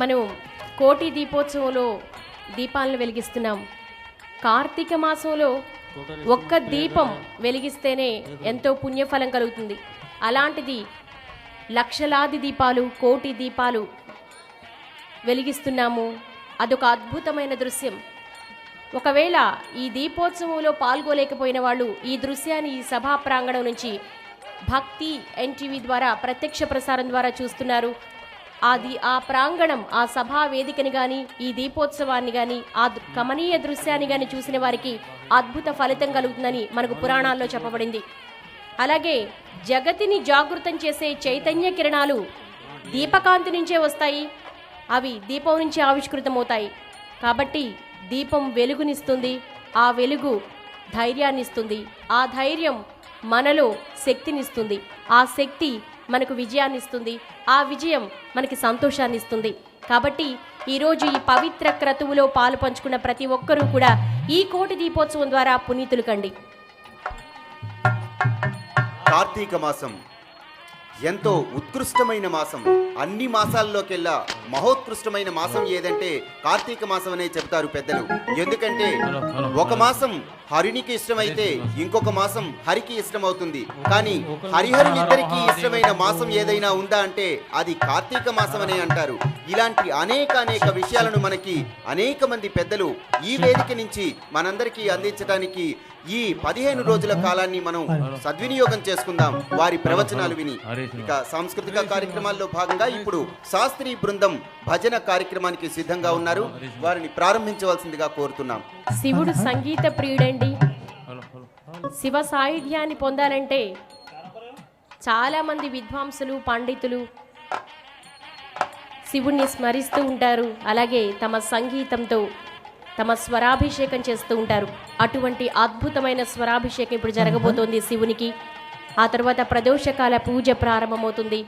మనం కోటి దీపోత్సవంలో దీపాలను వెలిగిస్తున్నాం. కార్తీక మాసంలో ఒక్క దీపం వెలిగిస్తేనే ఎంతో పుణ్యఫలం కలుగుతుంది. అలాంటిది లక్షలాది దీపాలు, కోటి దీపాలు వెలిగిస్తున్నాము. అదొక అద్భుతమైన దృశ్యం. ఒకవేళ ఈ దీపోత్సవంలో పాల్గొలేకపోయిన వాళ్ళు ఈ దృశ్యాన్ని ఈ సభా ప్రాంగణం నుంచి భక్తి ఎన్టీవీ ద్వారా ప్రత్యక్ష ప్రసారం ద్వారా చూస్తున్నారు. ఆ ప్రాంగణం, ఆ సభా వేదికని కానీ, ఈ దీపోత్సవాన్ని కానీ, ఆ కమనీయ దృశ్యాన్ని కానీ చూసిన వారికి అద్భుత ఫలితం కలుగుతుందని మనకు పురాణాల్లో చెప్పబడింది. అలాగే జగతిని జాగృతం చేసే చైతన్య కిరణాలు దీపకాంతి నుంచే వస్తాయి. అవి దీపం నుంచి ఆవిష్కృతమవుతాయి. కాబట్టి దీపం వెలుగునిస్తుంది. ఆ వెలుగు ధైర్యాన్ని ఇస్తుంది. ఆ ధైర్యం మనలో శక్తినిస్తుంది. ఆ శక్తి మనకు విజయాన్ని ఇస్తుంది. ఆ విజయం మనకి సంతోషాన్ని ఇస్తుంది. కాబట్టి ఈరోజు ఈ పవిత్ర క్రతువులో పాలు పంచుకున్న ప్రతి ఒక్కరూ కూడా ఈ కోటి దీపోత్సవం ద్వారా పునీతులు కండి. కార్తీక మాసం ఎంతో ఉత్కృష్టమైన మాసం. అన్ని మాసాల్లోకెల్లా మహోత్కృష్టమైన మాసం ఏదంటే కార్తీక మాసం అనే చెబుతారు పెద్దలు. ఎందుకంటే ఒక మాసం హరునికి ఇష్టమైతే ఇంకొక మాసం హరికి ఇష్టమవుతుంది. కానీ హరిహరులిద్దరికీ ఇష్టమైన మాసం ఏదైనా ఉందా అంటే అది కార్తీక మాసం అనే అంటారు. ఇలాంటి అనేక విషయాలను మనకి అనేక మంది పెద్దలు ఈ వేదిక నుంచి మనందరికీ అందించడానికి ఈ 15 రోజుల కాలాన్ని మనం సద్వినియోగం చేసుకుందాం వారి ప్రవచనాలు విని. ఇక సాంస్కృతిక కార్యక్రమాల్లో భాగంగా ఇప్పుడు శాస్త్రీ బృందం భజన కార్యక్రమానికి సిద్ధంగా ఉన్నారు. వారిని ప్రారంభించవలసిందిగా కోరుతున్నాం. శివుడు సంగీత ప్రియుడండి. శివ సాహిత్యాన్ని పొందాలంటే చాలా మంది విద్వాంసులు, పండితులు శివుణ్ణి స్మరిస్తూ ఉంటారు. అలాగే తమ సంగీతంతో తమ స్వరాభిషేకం చేస్తూ ఉంటారు. అటువంటి అద్భుతమైన స్వరాభిషేకం ఇప్పుడు జరగబోతోంది శివునికి. ఆ తర్వాత ప్రదోషకాల పూజ ప్రారంభమవుతుంది.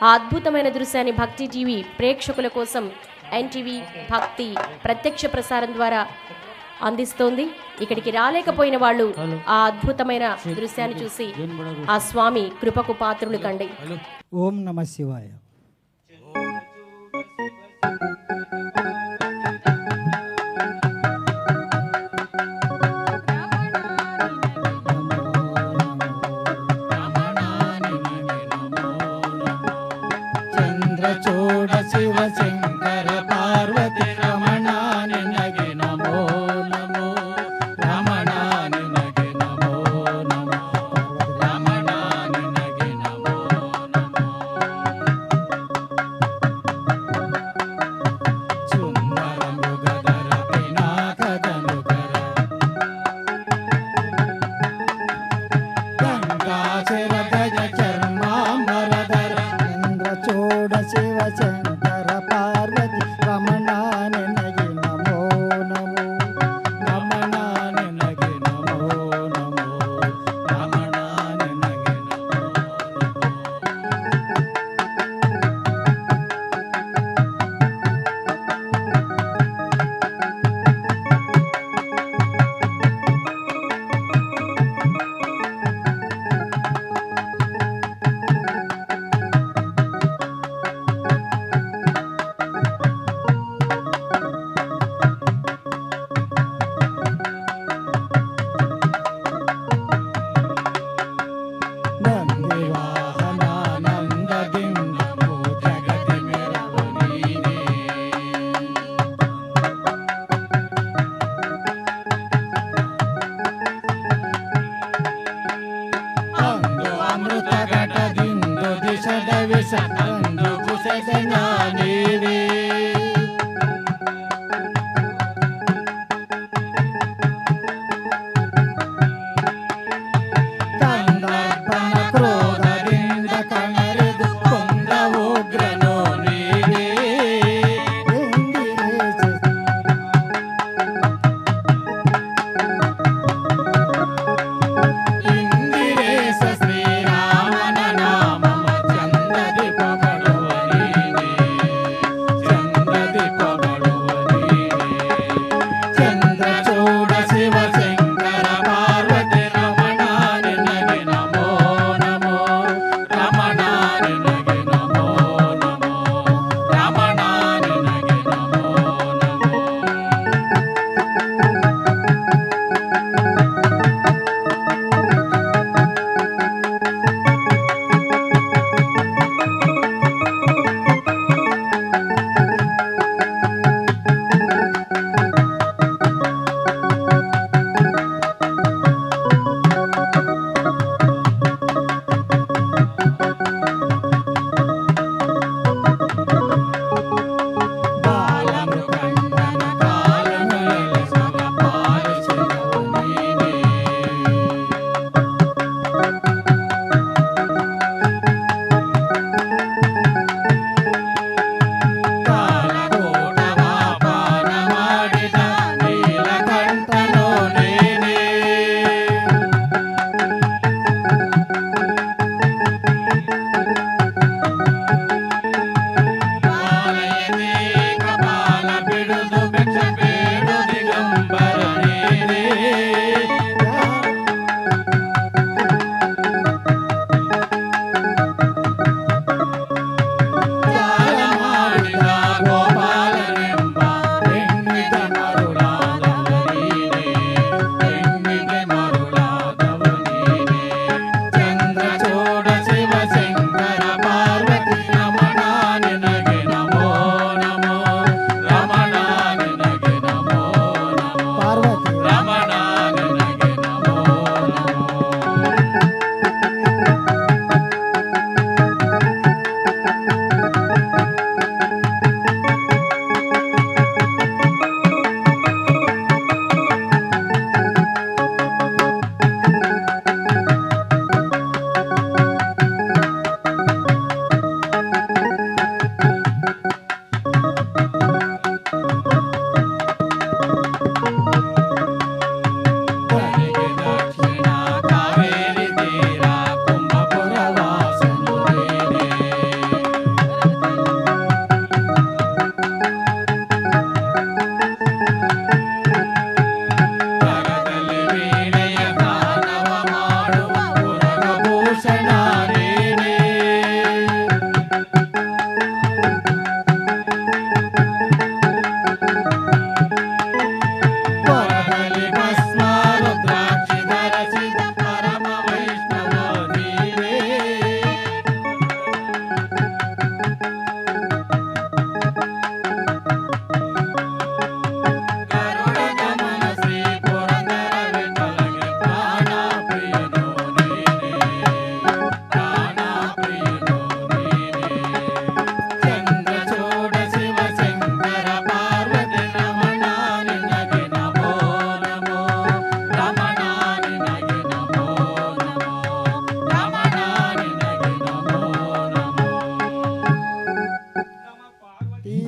ఆ అద్భుతమైన దృశ్యాన్ని భక్తి టీవీ ప్రేక్షకుల కోసం ఎన్టీవీ భక్తి ప్రత్యక్ష ప్రసారం ద్వారా అందిస్తోంది. ఇక్కడికి రాలేకపోయిన వాళ్ళు ఆ అద్భుతమైన దృశ్యాన్ని చూసి ఆ స్వామి కృపకు పాత్రులు కండి. ఓం నమః శివాయ. చంద్రచూడ శివ శంకర పార్వతి రమణాని నగి నమో నమో, రమణాని నగి నమో నమో, రమణాని నగి నమో నమో. సుందర మృగధర పినాకదనుకర గంగాచర గజ చర్మాంబరధర చంద్రచూడ శివ శంకర పార్వతి రమణాని నగి నమో నమో, రమణాని నగి నమో నమో, రమణాని నగి నమో నందివాహనానందగిందము జగతి మెరవు నీవే. అందు అమృత ఘట దిందు దిశ విష అందు కుశ నీవే. కందర్పణ క్రోధದಿಂದ ಕಣರೆದು ಕೊಂದ ಉಗ್ರನೋ ನೀವೇ. ಇಂದಿರೇಶ ಶ್ರೀರಾಮನ ನಾಮವ ಚಂದದಿ ಪೊಗಳುವ ನೀವೇ.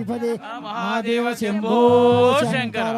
గణపతి మహాదేవ శంభో శంకర.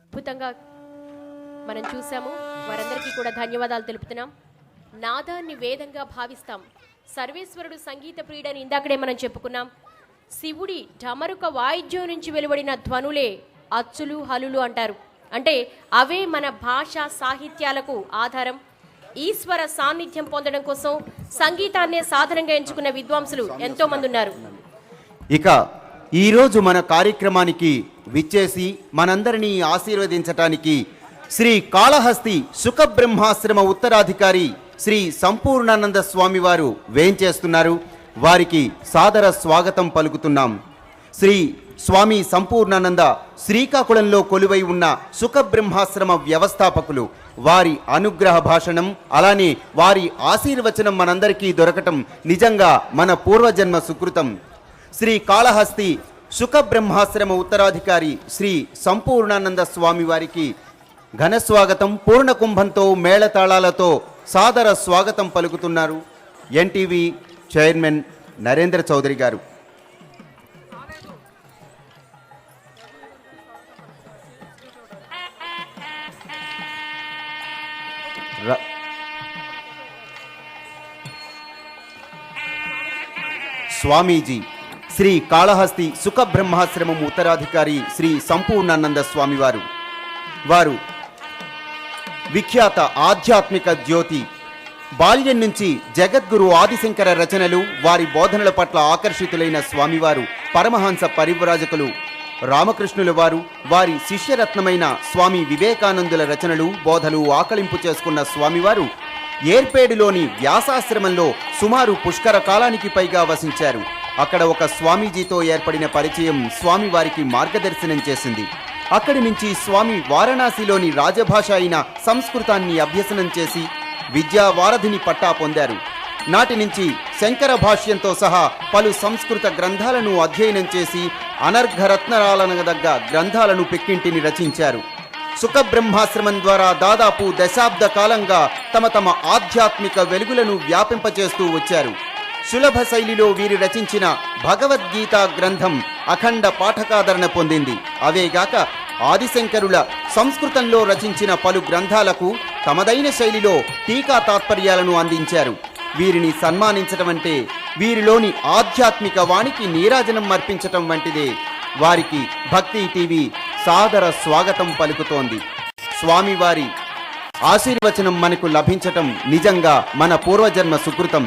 అద్భుతంగా మనం చూసాము. వారందరికీ కూడా ధన్యవాదాలు తెలుపుతున్నాం. నాదాన్ని వేదంగా భావిస్తాం. సర్వేశ్వరుడు సంగీత ప్రియుడని ఇందాకడే మనం చెప్పుకున్నాం. శివుడి ఢమరుక వాయిద్యం నుంచి వెలువడిన ధ్వనులే అచ్చులు హలులు అంటారు. అంటే అవే మన భాష సాహిత్యాలకు ఆధారం. ఈశ్వర సాన్నిధ్యం పొందడం కోసం సంగీతాన్నే సాధనంగా ఎంచుకున్న విద్వాంసులు ఎంతో మంది ఉన్నారు. ఇక ఈరోజు మన కార్యక్రమానికి విచ్చేసి మనందరినీ ఆశీర్వదించటానికి శ్రీ కాళహస్తి సుఖబ్రహ్మాశ్రమ ఉత్తరాధికారి శ్రీ సంపూర్ణానంద స్వామి వారు వేంచేస్తున్నారు. వారికి సాదర స్వాగతం పలుకుతున్నాం. శ్రీ స్వామి సంపూర్ణానంద శ్రీకాకుళంలో కొలువై ఉన్న సుఖబ్రహ్మాశ్రమ వ్యవస్థాపకులు. వారి అనుగ్రహ భాషణం అలానే వారి ఆశీర్వచనం మనందరికీ దొరకటం నిజంగా మన పూర్వజన్మ సుకృతం. శ్రీ కాళహస్తి సుఖబ్రహ్మాశ్రమ ఉత్తరాధికారి శ్రీ సంపూర్ణానంద స్వామి వారికి ఘనస్వాగతం పూర్ణ కుంభంతో మేళతాళాలతో సాదర స్వాగతం పలుకుతున్నారు ఎన్టీవీ చైర్మన్ నరేంద్ర చౌదరి గారు. స్వామీజీ శ్రీ కాళహస్తి సుఖబ్రహ్మాశ్రమం ఉత్తరాధికారి శ్రీ సంపూర్ణానంద స్వామివారు. వారు విఖ్యాత ఆధ్యాత్మిక జ్యోతి. బాల్యం నుంచి జగద్గురు ఆదిశంకర రచనలు, వారి బోధనల పట్ల ఆకర్షితులైన స్వామివారు పరమహంస పరివ్రాజకులు రామకృష్ణుల వారు వారి శిష్యరత్నమైన స్వామి వివేకానందుల రచనలు, బోధలు ఆకలింపు చేసుకున్న స్వామివారు ఏర్పేడులోని వ్యాసాశ్రమంలో సుమారు పుష్కర కాలానికి పైగా వసించారు. అక్కడ ఒక స్వామీజీతో ఏర్పడిన పరిచయం స్వామివారికి మార్గదర్శనం చేసింది. అక్కడి నుంచి స్వామి వారణాసిలోని రాజభాష అయిన సంస్కృతాన్ని అభ్యసనం చేసి విద్యా వారధిని పట్టా పొందారు. నాటి నుంచి శంకర భాష్యంతో సహా పలు సంస్కృత గ్రంథాలను అధ్యయనం చేసి అనర్ఘరత్నాలనదగ్గ గ్రంథాలను పెక్కింటిని రచించారు. సుఖబ్రహ్మాశ్రమం ద్వారా దాదాపు దశాబ్ద కాలంగా తమ ఆధ్యాత్మిక వెలుగులను వ్యాపింపచేస్తూ వచ్చారు. సులభ శైలిలో వీరు రచించిన భగవద్గీత గ్రంథం అఖండ పాఠకాదరణ పొందింది. అవేగాక ఆదిశంకరుల సంస్కృతంలో రచించిన పలు గ్రంథాలకు తమదైన శైలిలో టీకా తాత్పర్యాలను అందించారు. వీరిని సన్మానించటం అంటే వీరిలోని ఆధ్యాత్మిక వాణికి నీరాజనం అర్పించటం వంటిదే. వారికి భక్తి టీవీ సాదర స్వాగతం పలుకుతోంది. స్వామివారి ఆశీర్వచనం మనకు లభించటం నిజంగా మన పూర్వజన్మ సుకృతం.